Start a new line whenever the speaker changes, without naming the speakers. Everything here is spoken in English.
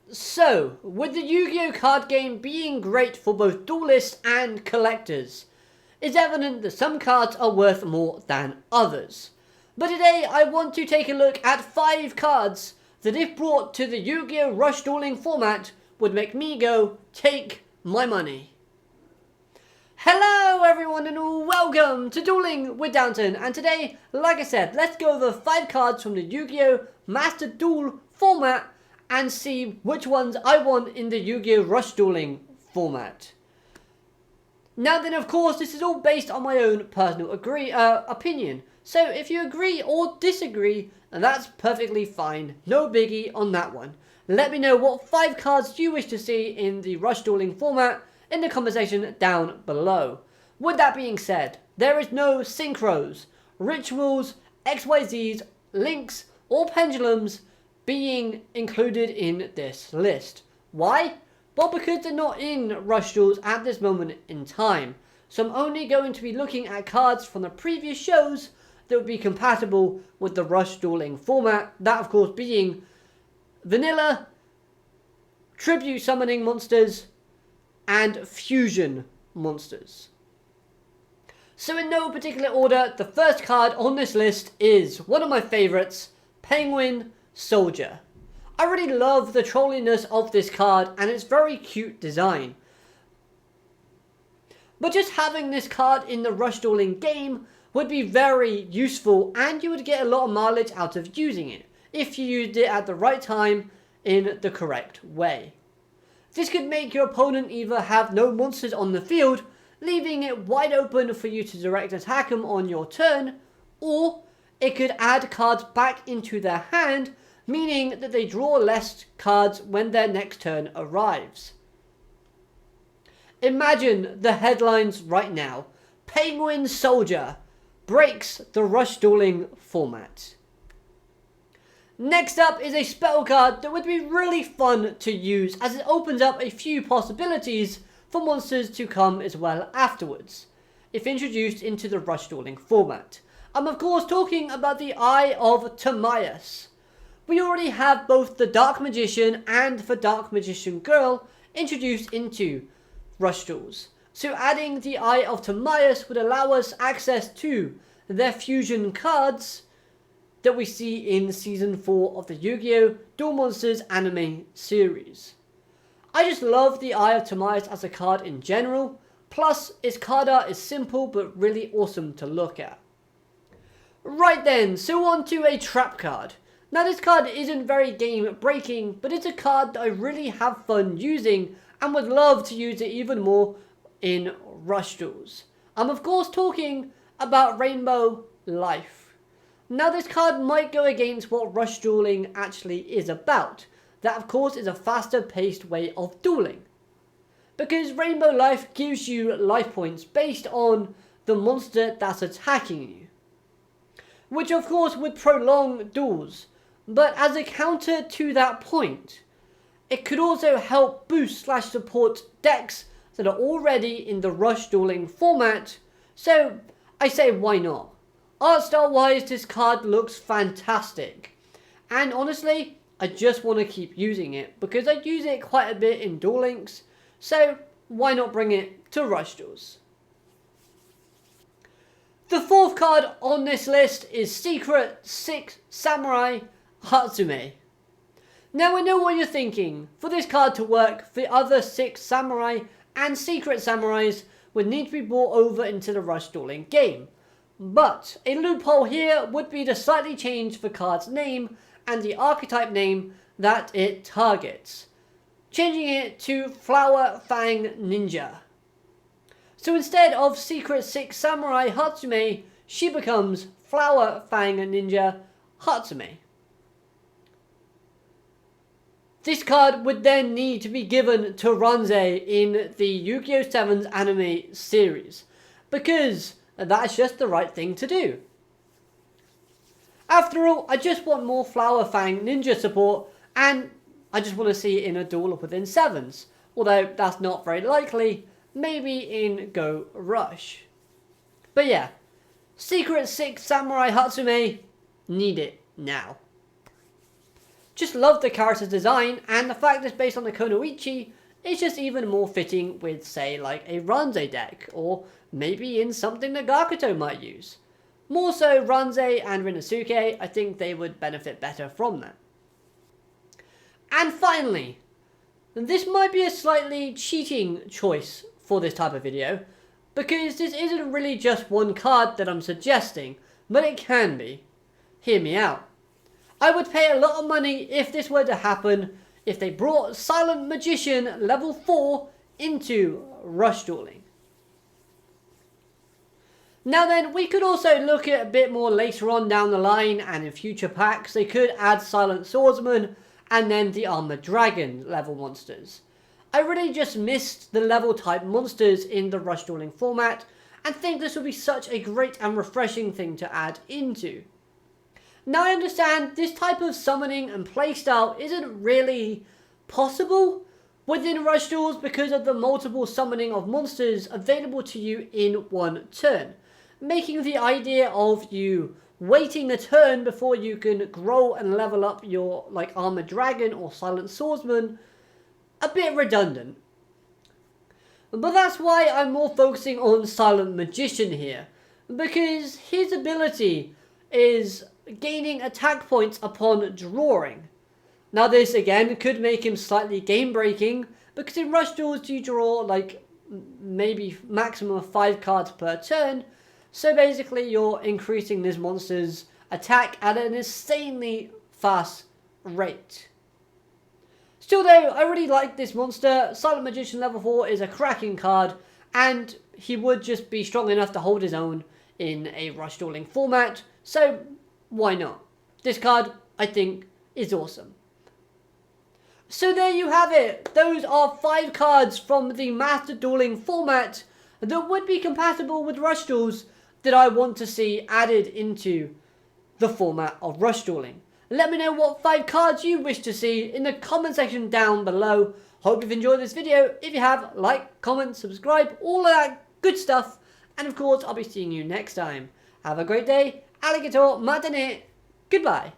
So, with the Yu-Gi-Oh card game being great for both duelists and collectors, it's evident that some cards are worth more than others. But today I want to take a look at 5 cards that if brought to the Yu-Gi-Oh Rush Dueling format would make me go, take my money. Hello everyone and welcome to Dueling with Downton, and today, like I said, let's go over 5 cards from the Yu-Gi-Oh Master Duel format and see which ones I want in the Yu-Gi-Oh Rush Dueling format. Now then, of course, this is all based on my own personal opinion. So if you agree or disagree, that's perfectly fine. No biggie on that one. Let me know what 5 cards you wish to see in the Rush Dueling format in the comment section down below. With that being said, there is no synchros, rituals, XYZs, links, or pendulums being included in this list. Why? Well, because they're not in Rush Duels at this moment in time. So I'm only going to be looking at cards from the previous shows that would be compatible with the Rush Dueling format. That, of course, being Vanilla, Tribute Summoning Monsters, and Fusion Monsters. So in no particular order, the first card on this list is one of my favourites, Penguin Soldier. I really love the trolliness of this card and its very cute design. But just having this card in the Rush Dueling game would be very useful, and you would get a lot of mileage out of using it if you used it at the right time in the correct way. This could make your opponent either have no monsters on the field, leaving it wide open for you to direct attack them on your turn, or it could add cards back into their hand, meaning that they draw less cards when their next turn arrives. Imagine the headlines right now. Penguin Soldier breaks the Rush Dueling format. Next up is a spell card that would be really fun to use, as it opens up a few possibilities for monsters to come as well afterwards, if introduced into the Rush Dueling format. I'm of course talking about the Eye of Timaeus. We already have both the Dark Magician and the Dark Magician Girl introduced into Rush Duels. So adding the Eye of Timaeus would allow us access to their fusion cards that we see in Season 4 of the Yu-Gi-Oh! Duel Monsters anime series. I just love the Eye of Timaeus as a card in general, plus its card art is simple but really awesome to look at. Right then, so on to a trap card. Now this card isn't very game breaking, but it's a card that I really have fun using and would love to use it even more in Rush Duels. I'm of course talking about Rainbow Life. Now this card might go against what Rush Dueling actually is about. That of course is a faster paced way of dueling. Because Rainbow Life gives you life points based on the monster that's attacking you. Which of course would prolong duels. But as a counter to that point, it could also help boost / support decks that are already in the Rush Dueling format. So I say why not? Art style wise, this card looks fantastic. And honestly, I just want to keep using it because I use it quite a bit in Duel Links. So why not bring it to Rush Duels? The fourth card on this list is Secret 6 Samurai Hatsume. Now I know what you're thinking. For this card to work, the other 6 samurai and secret samurais would need to be brought over into the Rush Dueling game. But a loophole here would be to slightly change the card's name and the archetype name that it targets, changing it to Flower Fang Ninja. So instead of Secret 6 Samurai Hatsume, she becomes Flower Fang Ninja Hatsume. This card would then need to be given to Ranze in the Yu-Gi-Oh! 7's anime series, because that's just the right thing to do. After all, I just want more Flower Fang Ninja support, and I just want to see it in a duel within 7s, although that's not very likely, maybe in Go Rush. But yeah, Secret 6 Samurai Hatsume, need it now. Just love the character's design, and the fact it's based on the Kunoichi is just even more fitting with, say, like a Ranze deck, or maybe in something that Gakuto might use. More so Ranze and Rinosuke, I think they would benefit better from that. And finally, this might be a slightly cheating choice for this type of video, because this isn't really just one card that I'm suggesting, but it can be. Hear me out. I would pay a lot of money if this were to happen, if they brought Silent Magician level 4 into Rush Dueling. Now then, we could also look at a bit more later on down the line, and in future packs, they could add Silent Swordsman and then the Armored Dragon level monsters. I really just missed the level type monsters in the Rush Dueling format, and think this would be such a great and refreshing thing to add into. Now I understand this type of summoning and playstyle isn't really possible within Rush Duels because of the multiple summoning of monsters available to you in one turn, making the idea of you waiting a turn before you can grow and level up your like Armored Dragon or Silent Swordsman a bit redundant. But that's why I'm more focusing on Silent Magician here, because his ability is gaining attack points upon drawing. Now this again could make him slightly game breaking, because in Rush Duels you draw like maybe maximum of 5 cards per turn, so basically you're increasing this monster's attack at an insanely fast rate. Still though, I really like this monster. Silent Magician level 4 is a cracking card, and he would just be strong enough to hold his own in a Rush Dueling format, so why not? This card, I think, is awesome. So there you have it. Those are 5 cards from the Master Dueling format that would be compatible with Rush Duels that I want to see added into the format of Rush Dueling. Let me know what 5 cards you wish to see in the comment section down below. Hope you've enjoyed this video. If you have, like, comment, subscribe, all of that good stuff. And of course, I'll be seeing you next time. Have a great day. Alligator, matane. Goodbye.